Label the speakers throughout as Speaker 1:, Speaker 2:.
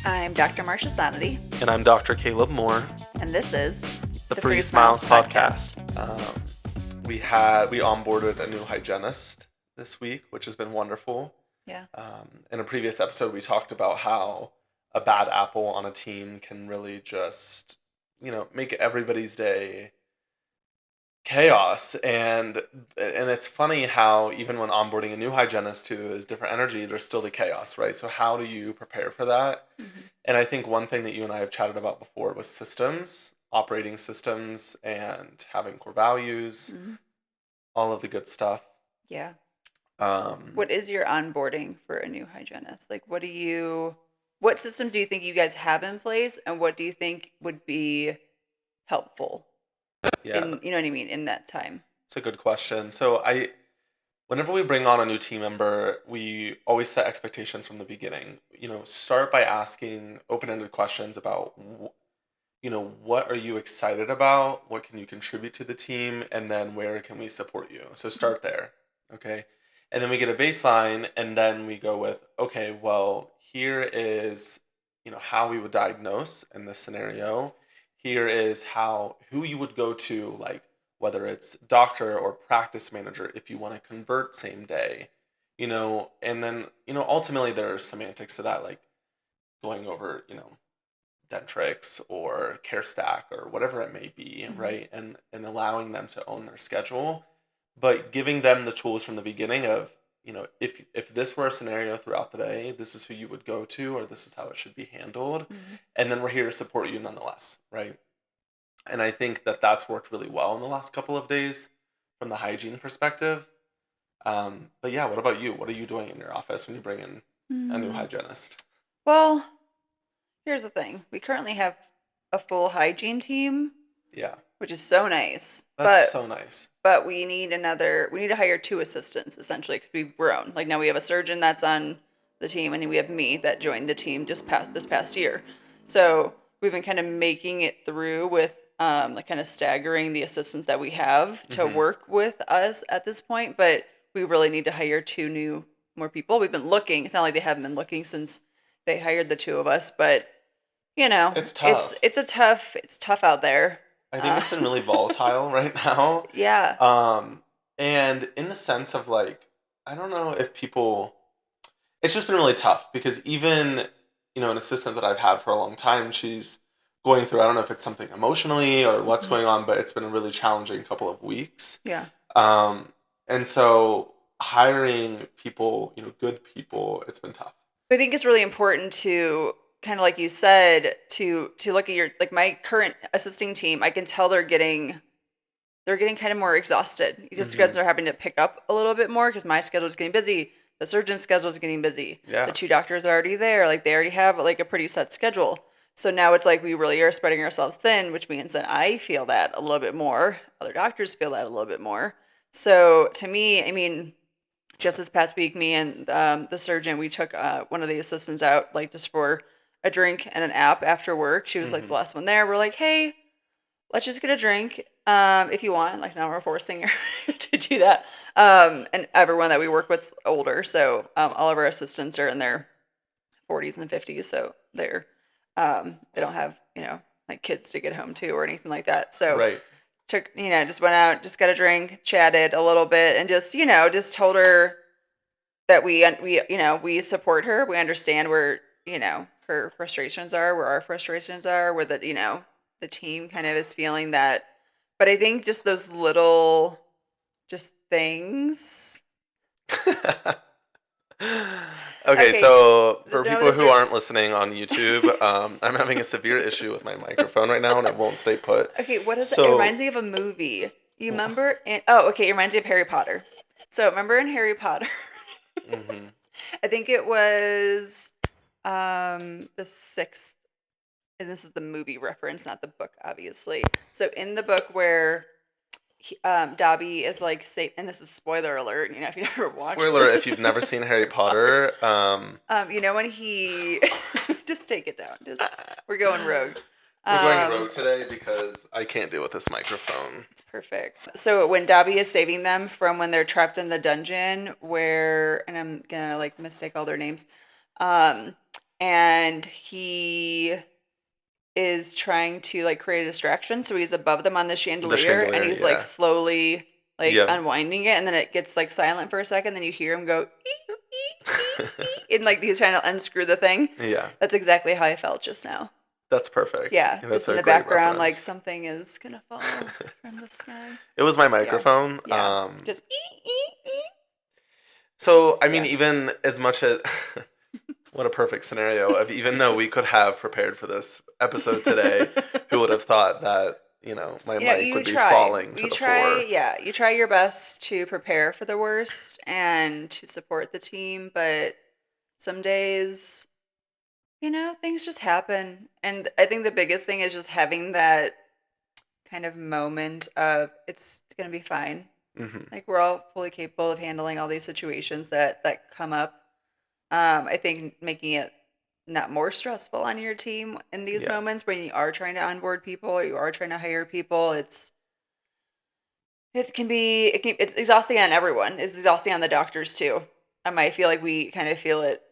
Speaker 1: I'm Dr. Marcia Sanity,
Speaker 2: And I'm Dr. Caleb Moore.
Speaker 1: and this is
Speaker 2: The Free Smiles Podcast. We onboarded a new hygienist this week, which has been wonderful.
Speaker 1: Yeah.
Speaker 2: In a previous episode, we talked about how a bad apple on a team can really just, make everybody's day chaos. And it's funny how even when onboarding a new hygienist who is different energy, there's still the chaos, right? So how do you prepare for that?
Speaker 1: Mm-hmm.
Speaker 2: And I think one thing that you and I have chatted about before was systems, operating systems, and having core values, all of the good stuff.
Speaker 1: Yeah.
Speaker 2: Um,
Speaker 1: What is your onboarding for a new hygienist? Like, what systems do you think you guys have in place, and what do you think would be helpful
Speaker 2: yeah,
Speaker 1: you know what I mean, in that time?
Speaker 2: it's a good question. So whenever we bring on a new team member, we always set expectations from the beginning. Start by asking open-ended questions about, what are you excited about? What can you contribute to the team? And then where can we support you? So start there, okay? And then we get a baseline, and then we go with, okay, well, here is, how we would diagnose in this scenario. Here is who you would go to, like, whether it's doctor or practice manager, if you want to convert same day, and then, ultimately there's semantics to that, like going over, Dentrix or CareStack or whatever it may be, right? And allowing them to own their schedule, but giving them the tools from the beginning of, if this were a scenario throughout the day, this is who you would go to, or this is how it should be handled. And then we're here to support you nonetheless, right? And I think that that's worked really well in the last couple of days from the hygiene perspective. But yeah, what about you? What are you doing in your office when you bring in a new hygienist?
Speaker 1: Well, here's the thing. We currently have a full hygiene team.
Speaker 2: Yeah.
Speaker 1: Which is so nice.
Speaker 2: That's so nice.
Speaker 1: But we need to hire 2 assistants, essentially, because we've grown. Like, now we have a surgeon that's on the team, and then we have me that joined the team this past year. So we've been kind of making it through with like kind of staggering the assistants that we have to work with us at this point. But we really need to hire 2 more people. We've been looking. It's not like they haven't been looking since they hired the 2 of us, but
Speaker 2: it's tough.
Speaker 1: It's tough out there.
Speaker 2: I think it's been really volatile right now.
Speaker 1: Yeah.
Speaker 2: And in the sense of, like, I don't know if it's just been really tough because even, an assistant that I've had for a long time, she's going through, I don't know if it's something emotionally or what's going on, but it's been a really challenging couple of weeks.
Speaker 1: Yeah.
Speaker 2: And so hiring people, good people, it's been tough.
Speaker 1: I think it's really important to kind of, like you said, to look at my current assisting team. I can tell they're getting kind of more exhausted just because they're having to pick up a little bit more because my schedule is getting busy. The surgeon's schedule is getting busy.
Speaker 2: Yeah.
Speaker 1: The 2 doctors are already there. Like, they already have like a pretty set schedule. So now it's like we really are spreading ourselves thin, which means that I feel that a little bit more. Other doctors feel that a little bit more. So to me, I mean, just this past week, me and the surgeon, we took one of the assistants out, like, just for a drink and an app after work. She was like the last one there. We're like, hey, let's just get a drink if you want. Like, now we're forcing her to do that. And everyone that we work with is older, so all of our assistants are in their 40s and 50s, so they don't have like kids to get home to or anything like that. So
Speaker 2: right.
Speaker 1: Just went out, just got a drink, chatted a little bit, and just told her that we support her. We understand where her frustrations are, where our frustrations are, where the team kind of is feeling that. But I think just those little things.
Speaker 2: Okay, so for people who aren't listening on YouTube, I'm having a severe issue with my microphone right now, and it won't stay put.
Speaker 1: Okay, what is it? It reminds me of a movie. You remember? It reminds me of Harry Potter. So remember in Harry Potter, I think it was the 6th, and this is the movie reference, not the book, obviously. So in the book where Dobby is like safe, and this is spoiler alert, if you never watched
Speaker 2: spoiler if you've never seen Harry Potter,
Speaker 1: when he just take it down, we're going rogue.
Speaker 2: We're going rogue today because I can't deal with this microphone.
Speaker 1: It's perfect. So when Dobby is saving them from when they're trapped in the dungeon, and I'm gonna like mistake all their names, and he is trying to like create a distraction. So he's above them on the
Speaker 2: The
Speaker 1: chandelier and
Speaker 2: chandelier,
Speaker 1: he's like
Speaker 2: yeah.
Speaker 1: slowly like
Speaker 2: Yep.
Speaker 1: unwinding it, and then it gets like silent for a second, then you hear him go ee, ee, ee, ee, and like he's trying to unscrew the thing.
Speaker 2: Yeah,
Speaker 1: That's exactly how I felt just now.
Speaker 2: that's perfect.
Speaker 1: Yeah,
Speaker 2: Yeah,
Speaker 1: just
Speaker 2: that's
Speaker 1: in
Speaker 2: a
Speaker 1: the
Speaker 2: great
Speaker 1: background, like
Speaker 2: reference.
Speaker 1: something is gonna fall from the sky.
Speaker 2: It was my
Speaker 1: Yeah,
Speaker 2: microphone.
Speaker 1: yeah, just ee, ee, ee.
Speaker 2: So, I mean,
Speaker 1: Yeah.
Speaker 2: even as much as what a perfect scenario of even though we could have prepared for this episode today, who would have thought that, my mic
Speaker 1: You
Speaker 2: would be
Speaker 1: try.
Speaker 2: falling to
Speaker 1: You
Speaker 2: the
Speaker 1: try,
Speaker 2: floor?
Speaker 1: yeah, you try your best to prepare for the worst and to support the team, but some days, things just happen. And I think the biggest thing is just having that kind of moment of it's going to be fine.
Speaker 2: Hmm.
Speaker 1: Like we're all fully capable of handling all these situations that come up. I think making it not more stressful on your team in these
Speaker 2: Yeah.
Speaker 1: moments when you are trying to onboard people or you are trying to hire people, it's exhausting on everyone. It's exhausting on the doctors too. I feel like we kind of feel it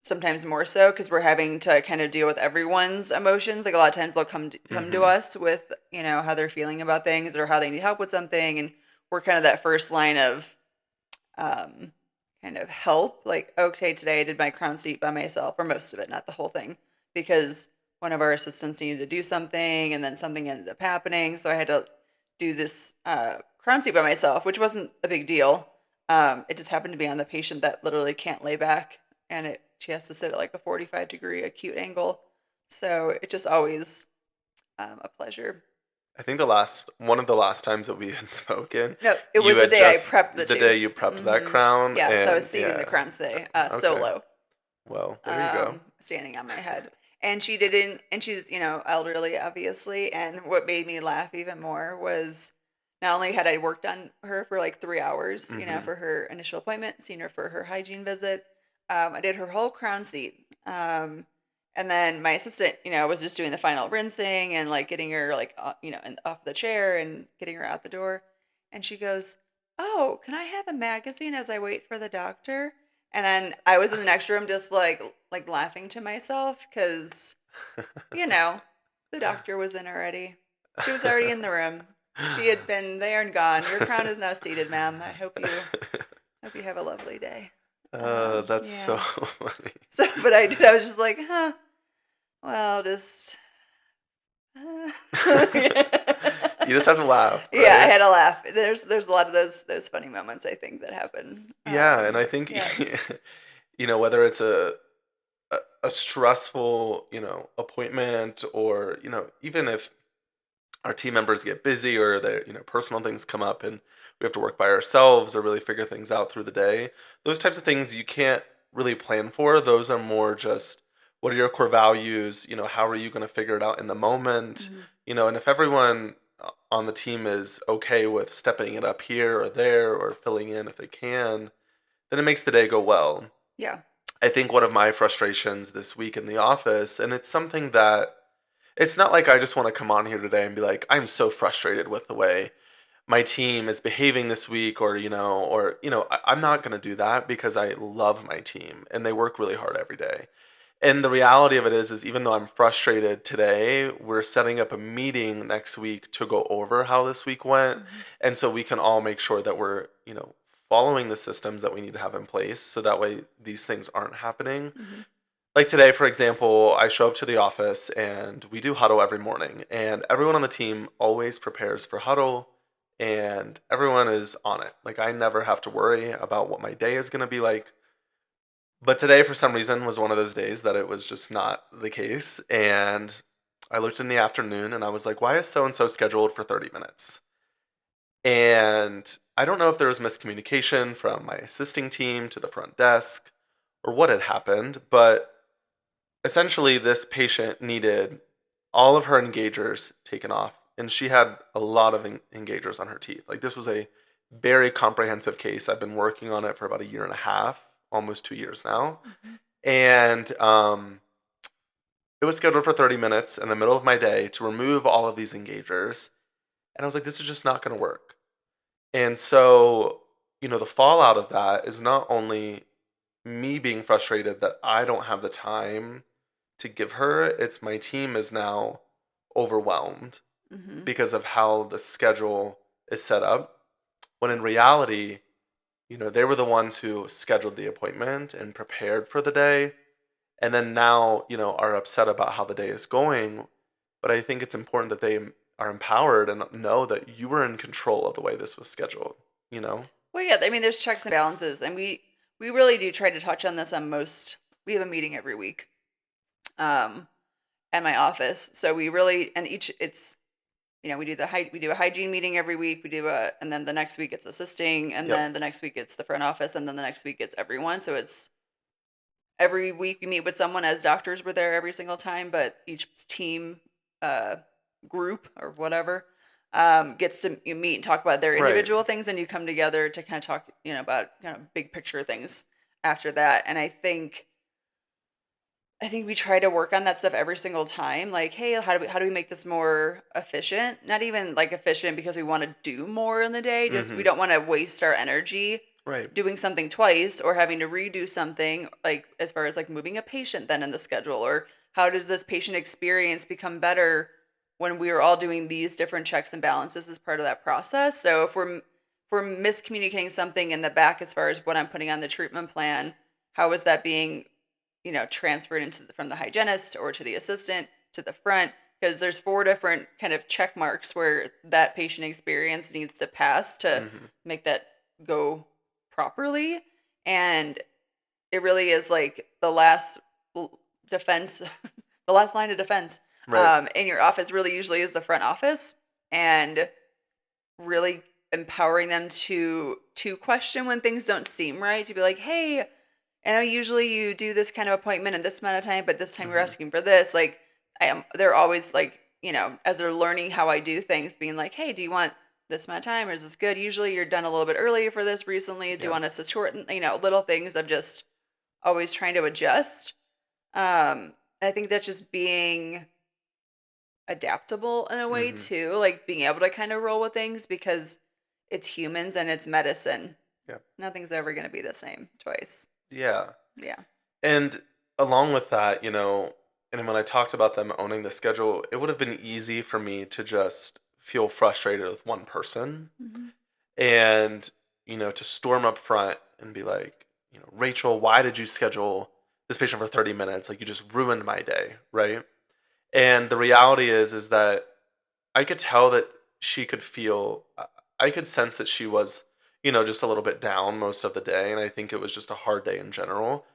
Speaker 1: sometimes more so because we're having to kind of deal with everyone's emotions. Like a lot of times they'll come to
Speaker 2: Hmm.
Speaker 1: us with how they're feeling about things or how they need help with something, and we're kind of that first line of um, kind of help. Like, okay, today I did my crown seat by myself, or most of it, not the whole thing, because one of our assistants needed to do something, and then something ended up happening, so I had to do this crown seat by myself, which wasn't a big deal. It just happened to be on the patient that literally can't lay back, and she has to sit at like a 45-degree acute angle. So it just always a pleasure.
Speaker 2: I think one of the last times that we had spoken,
Speaker 1: No, it
Speaker 2: you
Speaker 1: was the
Speaker 2: had
Speaker 1: day I
Speaker 2: just
Speaker 1: prepped the
Speaker 2: the day
Speaker 1: tooth.
Speaker 2: you prepped that crown,
Speaker 1: Yeah, so I was
Speaker 2: and
Speaker 1: seating the
Speaker 2: yeah,
Speaker 1: crown today,
Speaker 2: okay.
Speaker 1: solo,
Speaker 2: Well, there you go.
Speaker 1: standing on my head. And she didn't, and she's, elderly, obviously. And what made me laugh even more was not only had I worked on her for like 3 hours,
Speaker 2: Hmm.
Speaker 1: for her initial appointment, seen her for her hygiene visit, I did her whole crown seat. And then my assistant, was just doing the final rinsing and like getting her like, off the chair and getting her out the door. And she goes, "Oh, can I have a magazine as I wait for the doctor?" And then I was in the next room just like laughing to myself because, you know, the doctor was in already. She was already in the room. She had been there and gone. Your crown is now seated, ma'am. I hope you have a lovely day.
Speaker 2: That's so
Speaker 1: Yeah.
Speaker 2: funny.
Speaker 1: So, but I was just like, huh. Well, just.
Speaker 2: You just have to laugh,
Speaker 1: Yeah, I
Speaker 2: right?
Speaker 1: had to laugh. There's a lot of those funny moments I think that happen.
Speaker 2: Yeah, and I think
Speaker 1: Yeah.
Speaker 2: whether it's a stressful, appointment, or, even if our team members get busy or their, personal things come up and we have to work by ourselves or really figure things out through the day. Those types of things you can't really plan for. Those are more just what are your core values, how are you going to figure it out in the moment?
Speaker 1: Mhm.
Speaker 2: And if everyone on the team is okay with stepping it up here or there or filling in if they can, then it makes the day go well.
Speaker 1: Yeah.
Speaker 2: I think one of my frustrations this week in the office, and it's something that it's not like I just want to come on here today and be like, I'm so frustrated with the way my team is behaving this week, I'm not going to do that because I love my team and they work really hard every day. And the reality of it is even though I'm frustrated today, we're setting up a meeting next week to go over how this week went.
Speaker 1: Mhm.
Speaker 2: And so we can all make sure that we're, following the systems that we need to have in place so that way these things aren't happening.
Speaker 1: Mhm.
Speaker 2: Like today, for example, I show up to the office and we do huddle every morning, and everyone on the team always prepares for huddle and everyone is on it. Like, I never have to worry about what my day is going to be like. But today, for some reason, was one of those days that it was just not the case. And I looked in the afternoon and I was like, why is so and so scheduled for 30 minutes? And I don't know if there was miscommunication from my assisting team to the front desk or what had happened, but essentially this patient needed all of her engagers taken off, and she had a lot of engagers on her teeth. Like, this was a very comprehensive case. I've been working on it for about a year and a half, almost 2 years now.
Speaker 1: Mhm.
Speaker 2: And it was scheduled for 30 minutes in the middle of my day to remove all of these engagers. And I was like, this is just not going to work. And so, the fallout of that is not only me being frustrated that I don't have the time to give her. It's my team is now overwhelmed
Speaker 1: Mhm.
Speaker 2: because of how the schedule is set up. When in reality, they were the ones who scheduled the appointment and prepared for the day, and then now, are upset about how the day is going. But I think it's important that they are empowered and know that you were in control of the way this was scheduled, you know?
Speaker 1: Well, yeah, I mean, there's checks and balances, and we really do try to touch on this on most. We have a meeting every week, um, at my office, so we really and each it's we do a hygiene meeting every week. We do a and then the next week it's assisting, and
Speaker 2: Yep.
Speaker 1: then the next week it's the front office, and then the next week it's everyone. So it's every week we meet with someone as doctors were there every single time, but each team uh, group or whatever gets to meet and talk about their
Speaker 2: Right.
Speaker 1: individual things, and you come together to kind of talk, about kind of big picture things after that. And I think we try to work on that stuff every single time. Like, hey, how do we make this more efficient? Not even like efficient because we want to do more in the day. Just we
Speaker 2: Mhm.
Speaker 1: don't want to waste our energy
Speaker 2: Right.
Speaker 1: doing something twice or having to redo something, like as far as like moving a patient then in the schedule, or how does this patient experience become better when we are all doing these different checks and balances as part of that process. So if we're miscommunicating something in the back as far as what I'm putting on the treatment plan, how is that being transferred from the hygienist or to the assistant to the front? Because there's four different kind of check marks where that patient experience needs to pass to
Speaker 2: Mhm.
Speaker 1: make that go properly. And it really is like the last defense, the last line of defense
Speaker 2: Right.
Speaker 1: in your office really usually is the front office, and really empowering them to question when things don't seem right, to be like, hey, I know usually you do this kind of appointment in this amount of time, but this time you're
Speaker 2: Mhm.
Speaker 1: asking for this. Like, they're always like, as they're learning how I do things, being like, hey, do you want this amount of time or is this good? Usually you're done a little bit earlier for this recently. Do you
Speaker 2: Yeah.
Speaker 1: want us to shorten, little things of just always trying to adjust. I think that's just being adaptable in a way
Speaker 2: Mhm.
Speaker 1: too, like being able to kind of roll with things because it's humans and it's medicine.
Speaker 2: Yeah.
Speaker 1: Nothing's ever going to be the same twice.
Speaker 2: Yeah.
Speaker 1: Yeah.
Speaker 2: And along with that, and when I talked about them owning the schedule, it would have been easy for me to just feel frustrated with one person
Speaker 1: Mhm.
Speaker 2: and, to storm up front and be like, Rachel, why did you schedule this patient for 30 minutes? Like, you just ruined my day, right? And the reality is that I could tell that she could feel, I could sense that she was, just a little bit down most of the day. And I think it was just a hard day in general.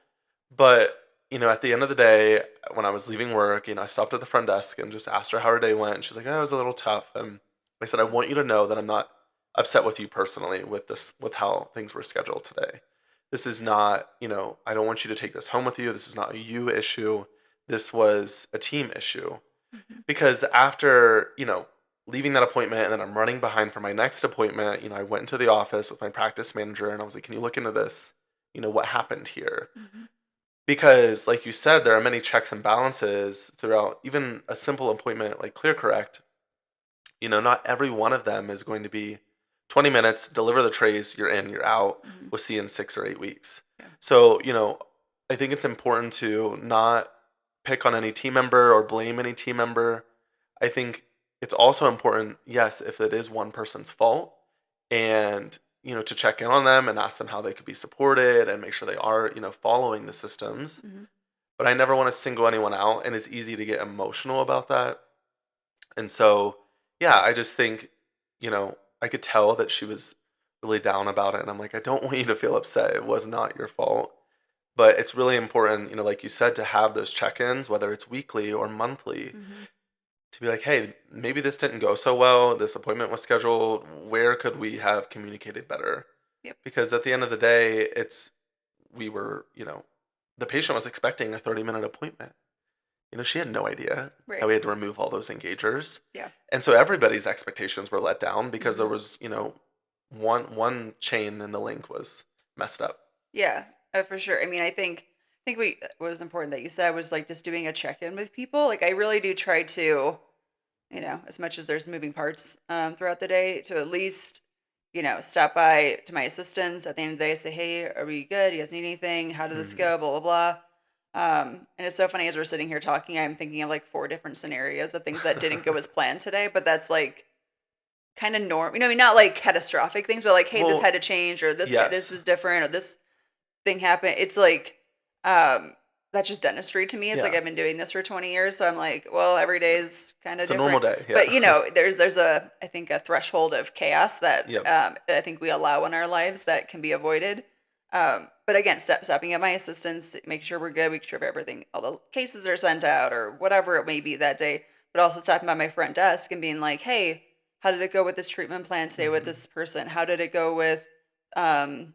Speaker 2: But, at the end of the day, when I was leaving work, I stopped at the front desk and just asked her how her day went. And she's like, oh, it was a little tough. And I said, I want you to know that I'm not upset with you personally with how things were scheduled today. This is not, I don't want you to take this home with you. This is not a you issue. This was a team issue.
Speaker 1: Mhm.
Speaker 2: Because after, leaving that appointment and then I'm running behind for my next appointment, I went into the office with my practice manager and I was like, can you look into this? What happened here?
Speaker 1: Mhm.
Speaker 2: Because, like you said, there are many checks and balances throughout even a simple appointment like ClearCorrect. Not every one of them is going to be 20 minutes, deliver the trays, you're in, you're out.
Speaker 1: Mhm.
Speaker 2: We'll see you in 6 or 8 weeks.
Speaker 1: Yeah.
Speaker 2: So, I think it's important to not pick on any team member or blame any team member. I think it's also important, yes, if it is one person's fault, and to check in on them and ask them how they could be supported and make sure they are, following the systems.
Speaker 1: Mhm.
Speaker 2: But I never want to single anyone out, and it's easy to get emotional about that. And so, yeah, I just think, I could tell that she was really down about it. And I'm like, I don't want you to feel upset. It was not your fault. But it's really important, like you said, to have those check ins, whether it's weekly or monthly,
Speaker 1: Mhm.
Speaker 2: to be like, hey, maybe this didn't go so well. This appointment was scheduled. Where could we have communicated better?
Speaker 1: Yep.
Speaker 2: Because at the end of the day, we were, the patient was expecting a 30-minute appointment. She had no idea that
Speaker 1: Right.
Speaker 2: we had to remove all those engagers.
Speaker 1: Yeah.
Speaker 2: And so everybody's expectations were let down because there
Speaker 1: Mhm.
Speaker 2: was, one chain in the link was messed up.
Speaker 1: Yeah, for sure. I mean, I think what was important that you said was like just doing a check-in with people. Like I really do try to, as much as there's moving parts throughout the day, to at least stop by to my assistants at the end of the day, say, hey, are we good? You guys need anything? How did this
Speaker 2: Mhm.
Speaker 1: go? Blah, blah, blah. And it's so funny as we're sitting here talking, I'm thinking of like four different scenarios of things that didn't go as planned today, but that's like kind of norm, I mean, not like catastrophic things, but like, hey, this
Speaker 2: Well,
Speaker 1: had to change, or this
Speaker 2: yes.
Speaker 1: was different, or this thing happened. It's like, um, that's just dentistry to me. It's like
Speaker 2: Yeah.
Speaker 1: I've been doing this for 20 years, so I'm like, well, every day is kind of
Speaker 2: It's a normal
Speaker 1: different.
Speaker 2: day. Yeah.
Speaker 1: But there's I think a threshold of chaos that
Speaker 2: Yep.
Speaker 1: I think we allow in our lives that can be avoided. But again, stopping at my assistants, make sure we're good, make sure everything, all the cases are sent out or whatever it may be that day. But also stopping by my front desk and being like, hey, how did it go with this treatment plan today with
Speaker 2: Mhm.
Speaker 1: this person? How did it go with um,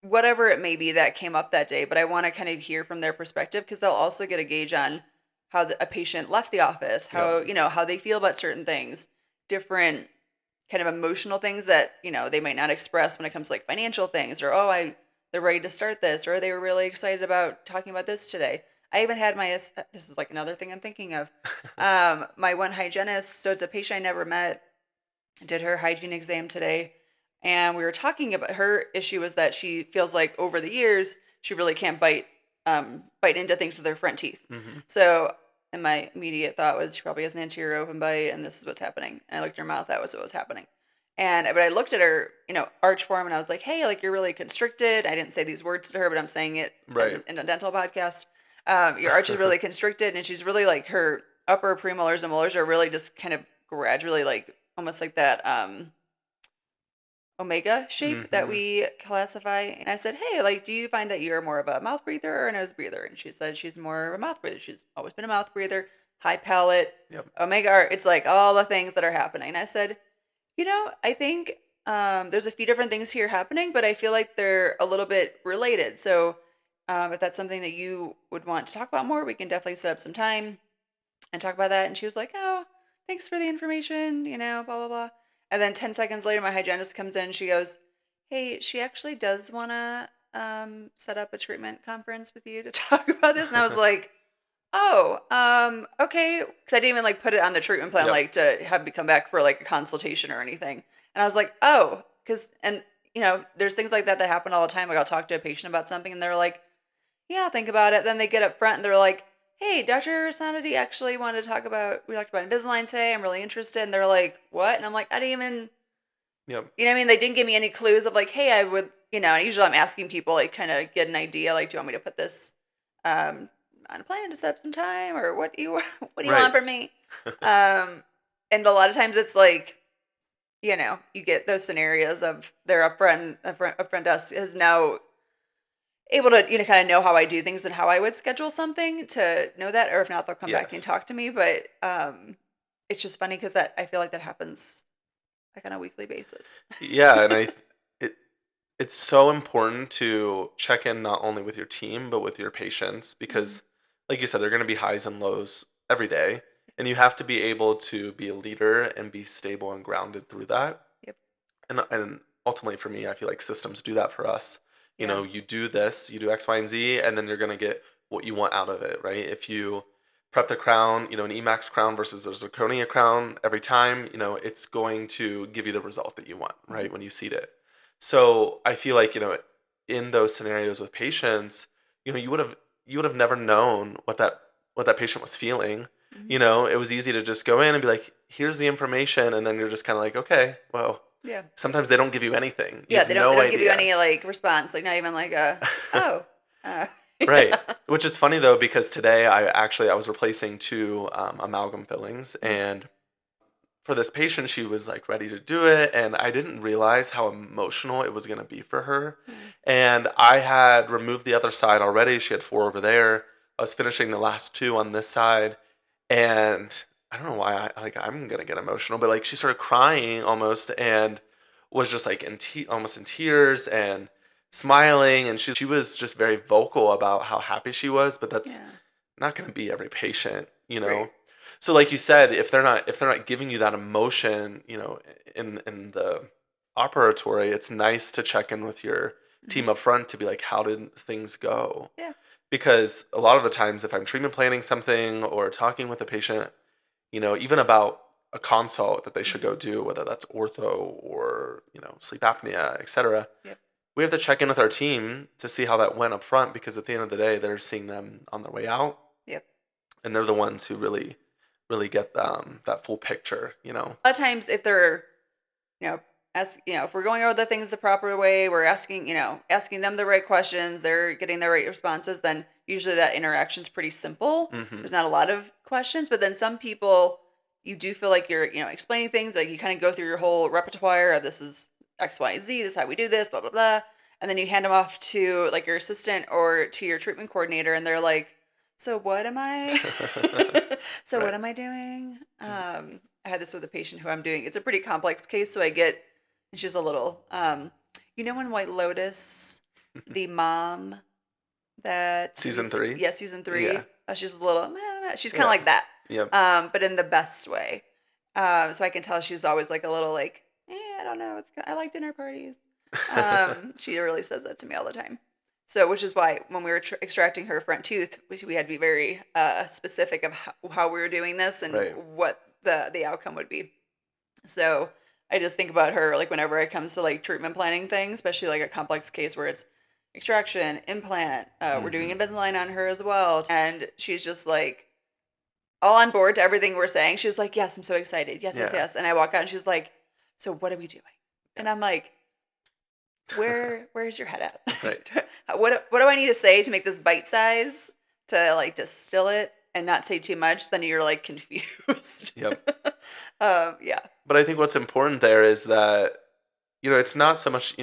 Speaker 1: whatever it may be that came up that day, but I want to kind of hear from their perspective because they'll also get a gauge on how a patient left the office,
Speaker 2: Yep.
Speaker 1: how they feel about certain things, different kind of emotional things that, they might not express when it comes to like financial things or, they're ready to start this or they were really excited about talking about this today. I even had this is like another thing I'm thinking of. My one hygienist, so it's a patient I never met, did her hygiene exam today, and we were talking about her issue was that she feels like over the years she really can't bite into things with her front teeth.
Speaker 2: Mhm.
Speaker 1: So, and my immediate thought was she probably has an anterior open bite, and this is what's happening. And I looked at her mouth; that was what was happening. But I looked at her, arch form, and I was like, "Hey, like you're really constricted." I didn't say these words to her, but I'm saying it
Speaker 2: Right.
Speaker 1: in a dental podcast. Your arch is really constricted, and she's really like her upper premolars and molars are really just kind of gradually like almost like that omega shape that
Speaker 2: Mhm.
Speaker 1: we classify. And I said, hey, like, do you find that you're more of a mouth breather or a nose breather? And she said she's more of a mouth breather. She's always been a mouth breather, high palate,
Speaker 2: Yep.
Speaker 1: omega. It's like all the things that are happening. And I said, I think there's a few different things here happening, but I feel like they're a little bit related. So if that's something that you would want to talk about more, we can definitely set up some time and talk about that. And she was like, oh, thanks for the information, blah, blah, blah. And then 10 seconds later, my hygienist comes in. She goes, hey, she actually does want to set up a treatment conference with you to talk about this. And I was like, oh, okay. Because I didn't even like put it on the treatment plan,
Speaker 2: Yep.
Speaker 1: like to have me come back for like a consultation or anything. And I was like, oh, there's things like that that happen all the time. Like I'll talk to a patient about something and they're like, yeah, think about it. Then they get up front and they're like, hey, Dr. Sanity actually wanted to we talked about Invisalign today. I'm really interested. And they're like, what? And I'm like, I didn't even,
Speaker 2: Yep.
Speaker 1: you know what I mean? They didn't give me any clues of like, hey, I would, usually I'm asking people like kind of get an idea. Like, do you want me to put this um, on a plan to set up some time or what do you, what do you
Speaker 2: Right.
Speaker 1: want from me? Um, and a lot of times it's like, you get those scenarios of their upfront desk is now able to kind of know how I do things and how I would schedule something to know that, or if not, they'll come back and
Speaker 2: Yes.
Speaker 1: talk to me. But it's just funny because that I feel like that happens like on a weekly basis.
Speaker 2: Yeah, and it it's so important to check in not only with your team but with your patients
Speaker 1: Mhm.
Speaker 2: because like you said they're going to be highs and lows every day and you have to be able to be a leader and be stable and grounded through that.
Speaker 1: Yep.
Speaker 2: And ultimately for me, I feel like systems do that for us. You
Speaker 1: Yeah.
Speaker 2: know, you do this, you do X, Y, and Z, and then you're gonna get what you want out of it, right? If you prep the crown, an Emax crown versus a zirconia crown every time, it's going to give you the result that you want,
Speaker 1: Mhm.
Speaker 2: right? When you seed it. So I feel like, in those scenarios with patients, you would have never known what that patient was feeling.
Speaker 1: Mhm.
Speaker 2: It was easy to just go in and be like, here's the information, and then you're just kind of like, okay, well,
Speaker 1: Yeah.
Speaker 2: sometimes they don't give you anything. You
Speaker 1: Yeah.
Speaker 2: have
Speaker 1: They
Speaker 2: no
Speaker 1: don't give you
Speaker 2: idea.
Speaker 1: any like response, like not even like a oh.
Speaker 2: Right.
Speaker 1: Yeah.
Speaker 2: Which is funny though, because today I was replacing two amalgam fillings,
Speaker 1: Mhm.
Speaker 2: and for this patient, she was like ready to do it, and I didn't realize how emotional it was going to be for her.
Speaker 1: Mm.
Speaker 2: And I had removed the other side already. She had four over there. I was finishing the last two on this side, and I don't know why I'm gonna get emotional, but like she started crying almost, and was just like almost in tears and smiling, and she was just very vocal about how happy she was. But that's
Speaker 1: Yeah.
Speaker 2: not gonna be every patient, you
Speaker 1: Right.
Speaker 2: know. So like you said, if they're not giving you that emotion, in the operatory, it's nice to check in with your
Speaker 1: Mhm.
Speaker 2: team up front to be like, how did things go?
Speaker 1: Yeah.
Speaker 2: Because a lot of the times if I'm treatment planning something or talking with a patient, even about a consult that they should go do, whether that's ortho or, sleep apnea, etc.
Speaker 1: Yep.
Speaker 2: We have to check in with our team to see how that went up front, because at the end of the day, they're seeing them on their way out,
Speaker 1: Yep.
Speaker 2: and they're the ones who really get that full picture.
Speaker 1: A lot of times if they're, if we're going over the things the proper way, we're asking them the right questions, they're getting the right responses, then usually that interaction's pretty simple.
Speaker 2: Mm-hmm.
Speaker 1: There's not a lot of questions, but then some people, you do feel like you're, explaining things, like you kind of go through your whole repertoire of this is X, Y, and Z, this is how we do this, blah, blah, blah. And then you hand them off to like your assistant or to your treatment coordinator, and they're like, so what am I? So what
Speaker 2: Right.
Speaker 1: am I doing? I had this with a patient who I'm doing. It's a pretty complex case, so I get, and she's a little, in White Lotus, the mom that
Speaker 2: Season 3.
Speaker 1: yeah, season three.
Speaker 2: Yeah.
Speaker 1: She's a little, she's kind of
Speaker 2: Yeah.
Speaker 1: like that,
Speaker 2: Yep.
Speaker 1: but in the best way. So I can tell she's always like a little like, I don't know. I like dinner parties. She really says that to me all the time. So, which is why when we were extracting her front tooth, we had to be very specific of how we were doing this and
Speaker 2: Right.
Speaker 1: what the outcome would be. So I just think about her like whenever it comes to like treatment planning things, especially like a complex case where it's extraction, implant. We're doing
Speaker 2: Mm-hmm.
Speaker 1: Invisalign on her as well, and she's just like all on board to everything we're saying. She's like, "Yes, I'm so excited. Yes, yes,
Speaker 2: Yeah.
Speaker 1: yes." And I walk out, and she's like, "So what are we doing?" And I'm like, "Where's your head
Speaker 2: Right.
Speaker 1: at? What do I need to say to make this bite size to like distill it and not say too much?" Then you're like confused.
Speaker 2: Yep.
Speaker 1: Yeah.
Speaker 2: But I think what's important there is that, it's not so much,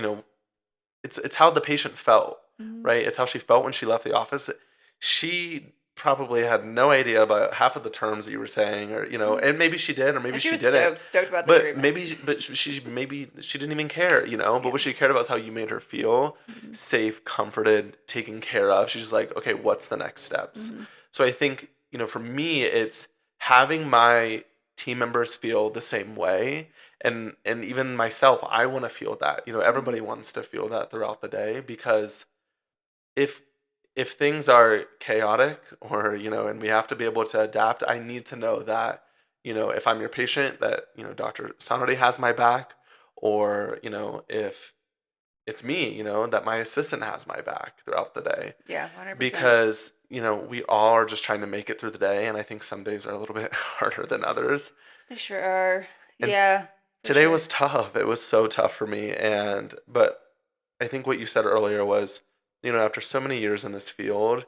Speaker 2: it's how the patient felt,
Speaker 1: Mhm.
Speaker 2: right? It's how she felt when she left the office. She probably had no idea about half of the terms that you were saying, or,
Speaker 1: Mhm.
Speaker 2: and maybe she did, or maybe
Speaker 1: And she
Speaker 2: she
Speaker 1: was
Speaker 2: didn't.
Speaker 1: stoked about the
Speaker 2: But
Speaker 1: treatment.
Speaker 2: she didn't even care, But
Speaker 1: Yeah.
Speaker 2: what she cared about is how you made her feel
Speaker 1: Mhm.
Speaker 2: safe, comforted, taken care of. She's just like, okay, what's the next steps?
Speaker 1: Mhm.
Speaker 2: So I think, for me, it's having my team members feel the same way, and even myself, I want to feel that.
Speaker 1: Mhm.
Speaker 2: Everybody wants to feel that throughout the day, because if if things are chaotic, or, and we have to be able to adapt, I need to know that, if I'm your patient, that, Dr. Sonody has my back, or, if it's me, that my assistant has my back throughout the day,
Speaker 1: Yeah, 100%.
Speaker 2: because, we all are just trying to make it through the day, and I think some days are a little bit harder than others.
Speaker 1: They sure are.
Speaker 2: And
Speaker 1: Yeah, for
Speaker 2: today
Speaker 1: sure.
Speaker 2: was tough. It was so tough for me, but I think what you said earlier was, after so many years in this field,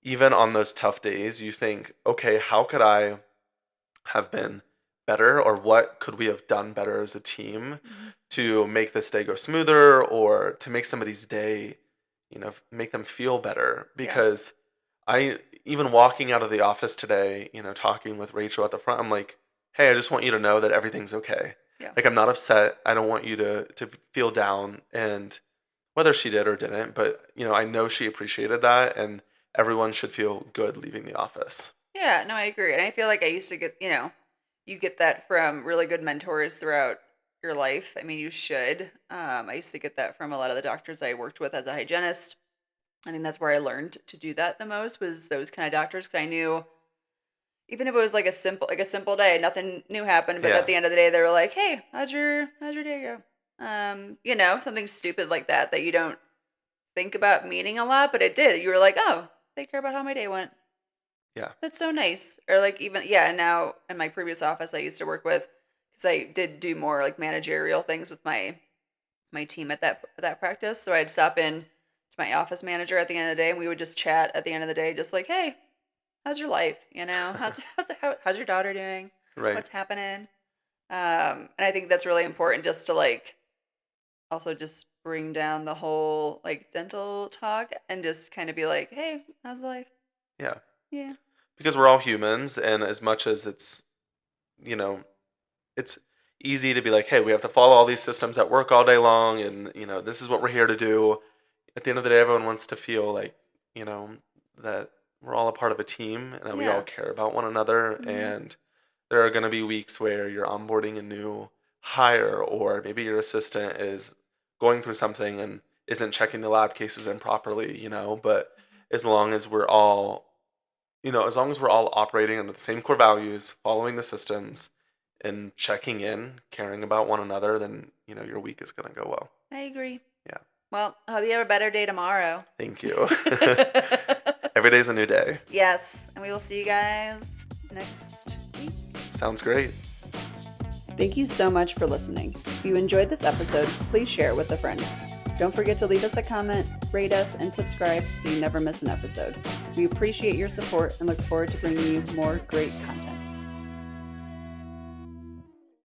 Speaker 2: even on those tough days, you think, okay, how could I have been better, or what could we have done better as a team
Speaker 1: Mhm.
Speaker 2: to make this day go smoother, or to make somebody's day, make them feel better?
Speaker 1: Yeah.
Speaker 2: Because I, even walking out of the office today, talking with Rachel at the front, I'm like, hey, I just want you to know that everything's okay.
Speaker 1: Yeah.
Speaker 2: Like, I'm not upset. I don't want you to feel down. And whether she did or didn't, but, I know she appreciated that, and everyone should feel good leaving the office.
Speaker 1: Yeah, no, I agree. And I feel like I used to get, you get that from really good mentors throughout your life. I mean, you should. I used to get that from a lot of the doctors I worked with as a hygienist. I think that's where I learned to do that the most was those kind of doctors because I knew even if it was like a simple day, nothing new happened, but at
Speaker 2: Yeah.
Speaker 1: the end of the day they were like, "Hey, how's your day go?" Something stupid like that that you don't think about meaning a lot, but it did. You were like, "Oh, they care about how my day went."
Speaker 2: Yeah.
Speaker 1: That's so nice. Or like even yeah, and now in my previous office I used to work with because I did do more like managerial things with my team at that practice. So I'd stop in to my office manager at the end of the day and we would just chat at the end of the day, just like, hey, how's your life? How's your daughter doing?
Speaker 2: Right.
Speaker 1: What's happening? And I think that's really important just to like also just bring down the whole like dental talk and just kind of be like, hey, how's life?
Speaker 2: Yeah.
Speaker 1: Yeah.
Speaker 2: Because we're all humans, and as much as you know, it's easy to be like, hey, we have to follow all these systems that work all day long, and, this is what we're here to do. At the end of the day, everyone wants to feel like, you know, that we're all a part of a team, and that we all
Speaker 1: Yeah.
Speaker 2: care about one another.
Speaker 1: Mhm.
Speaker 2: And there are going to be weeks where you're onboarding a new hire, or maybe your assistant is going through something and isn't checking the lab cases in properly, but as long as we're all, as long as we're all operating under the same core values, following the systems, and checking in, caring about one another, then, your week is going to go well.
Speaker 1: I agree.
Speaker 2: Yeah.
Speaker 1: Well, I hope you have a better day tomorrow.
Speaker 2: Thank you. Every day's a new day.
Speaker 1: Yes, and we will see you guys next week.
Speaker 2: Sounds great.
Speaker 1: Thank you so much for listening. If you enjoyed this episode, please share it with a friend. Don't forget to leave us a comment, rate us, and subscribe so you never miss an episode. We appreciate your support and look forward to bringing you more great content.